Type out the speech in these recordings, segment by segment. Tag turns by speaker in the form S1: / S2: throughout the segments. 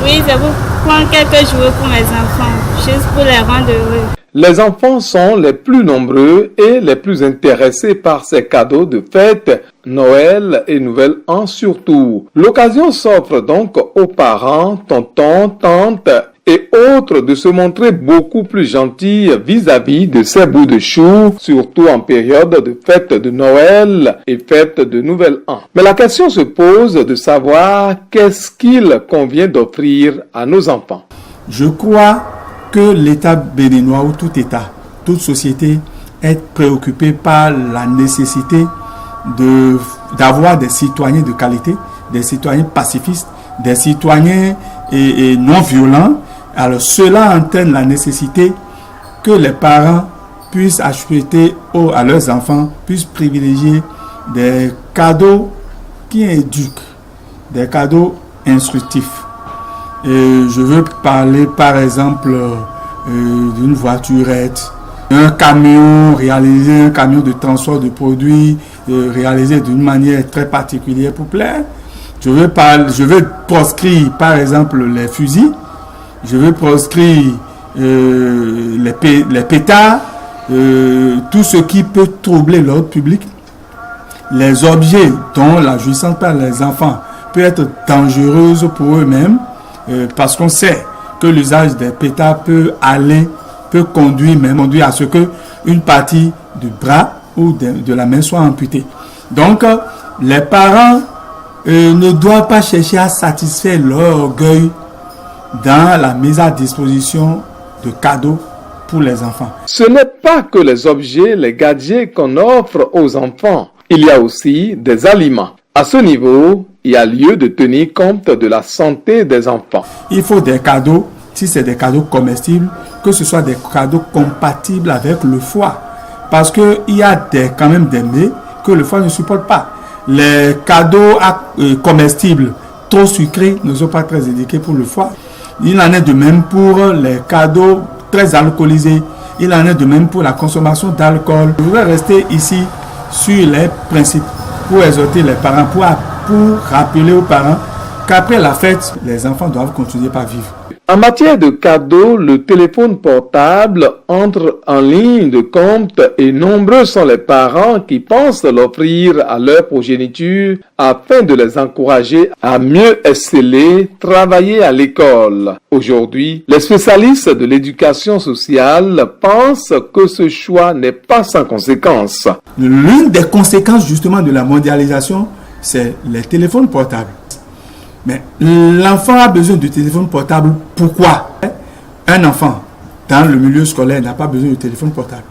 S1: Oui, c'est pour prendre quelques jours pour mes enfants, juste pour les rendre heureux.
S2: Les enfants sont les plus nombreux et les plus intéressés par ces cadeaux de fête, Noël et Nouvel An surtout. L'occasion s'offre donc aux parents, tontons, tantes et autres de se montrer beaucoup plus gentils vis-à-vis de ces bouts de chou, surtout en période de fête de Noël et fête de Nouvel An. Mais la question se pose de savoir qu'est-ce qu'il convient d'offrir à nos enfants.
S3: Je crois que l'État béninois ou tout État, toute société est préoccupée par la nécessité d'avoir des citoyens de qualité, des citoyens pacifistes, des citoyens et non violents. Alors cela entraîne la nécessité que les parents puissent acheter à leurs enfants, puissent privilégier des cadeaux qui éduquent, des cadeaux instructifs. Et je veux parler par exemple d'une voiturette, un camion de transport de produits réalisé d'une manière très particulière pour plaire. Je veux proscrire par exemple les fusils, je veux proscrire les pétards, tout ce qui peut troubler l'ordre public, les objets dont la jouissance par les enfants peut être dangereuse pour eux-mêmes, parce qu'on sait que l'usage des pétards peut conduire à ce que une partie du bras ou de la main soit amputée. Donc, les parents ne doivent pas chercher à satisfaire leur orgueil dans la mise à disposition de cadeaux pour les enfants.
S2: Ce n'est pas que les objets, les gadgets qu'on offre aux enfants. Il y a aussi des aliments. À ce niveau, il y a lieu de tenir compte de la santé des enfants.
S3: Il faut des cadeaux, si c'est des cadeaux comestibles, que ce soit des cadeaux compatibles avec le foie. Parce qu'il y a quand même des mets que le foie ne supporte pas. Les cadeaux comestibles trop sucrés ne sont pas très indiqués pour le foie. Il en est de même pour les cadeaux très alcoolisés. Il en est de même pour la consommation d'alcool. Je voudrais rester ici sur les principes pour exhorter les parents, pour rappeler aux parents qu'après la fête, les enfants doivent continuer par vivre.
S2: En matière de cadeaux, le téléphone portable entre en ligne de compte et nombreux sont les parents qui pensent l'offrir à leur progéniture afin de les encourager à mieux exceller, travailler à l'école. Aujourd'hui, les spécialistes de l'éducation sociale pensent que ce choix n'est pas sans conséquences.
S3: L'une des conséquences justement de la mondialisation, c'est les téléphones portables. Mais l'enfant a besoin du téléphone portable. Pourquoi? Un enfant dans le milieu scolaire n'a pas besoin de téléphone portable.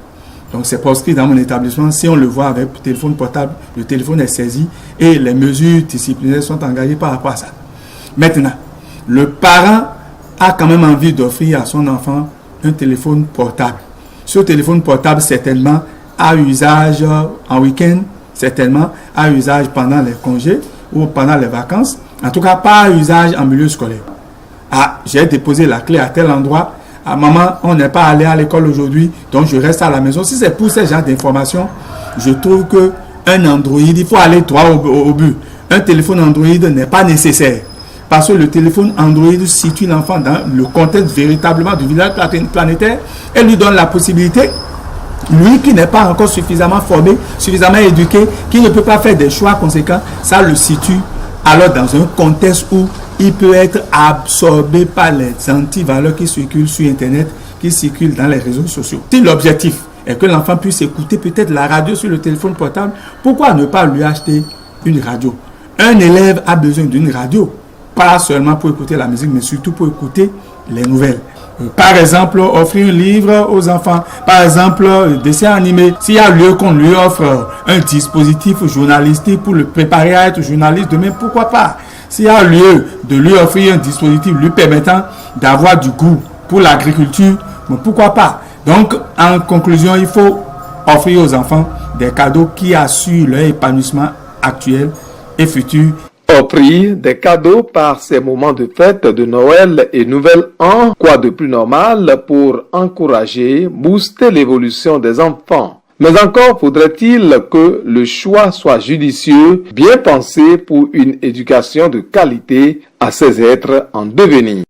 S3: Donc c'est proscrit dans mon établissement. Si on le voit avec le téléphone portable, le téléphone est saisi et les mesures disciplinaires sont engagées par rapport à ça. Maintenant, le parent a quand même envie d'offrir à son enfant un téléphone portable. Ce téléphone portable certainement a usage en week-end, certainement a usage pendant les congés ou pendant les vacances. En tout cas, pas à usage en milieu scolaire. Ah, j'ai déposé la clé à tel endroit. Ah, maman, on n'est pas allé à l'école aujourd'hui, donc je reste à la maison. Si c'est pour ce genre d'informations, je trouve qu'un Android, il faut aller droit au but. Un téléphone Android n'est pas nécessaire. Parce que le téléphone Android situe l'enfant dans le contexte véritablement du village planétaire et lui donne la possibilité, lui qui n'est pas encore suffisamment formé, suffisamment éduqué, qui ne peut pas faire des choix conséquents, ça le situe alors dans un contexte où il peut être absorbé par les antivaleurs qui circulent sur Internet, qui circulent dans les réseaux sociaux. Si l'objectif est que l'enfant puisse écouter peut-être la radio sur le téléphone portable, pourquoi ne pas lui acheter une radio? Un élève a besoin d'une radio, pas seulement pour écouter la musique, mais surtout pour écouter les nouvelles. Par exemple, offrir un livre aux enfants. Par exemple, dessin animé. S'il y a lieu qu'on lui offre un dispositif journalistique pour le préparer à être journaliste demain, pourquoi pas? S'il y a lieu de lui offrir un dispositif lui permettant d'avoir du goût pour l'agriculture, bon, pourquoi pas? Donc, en conclusion, il faut offrir aux enfants des cadeaux qui assurent leur épanouissement actuel et futur.
S2: Offrir des cadeaux par ces moments de fête de Noël et Nouvel An, quoi de plus normal pour encourager, booster l'évolution des enfants. Mais encore faudrait-il que le choix soit judicieux, bien pensé pour une éducation de qualité à ces êtres en devenir.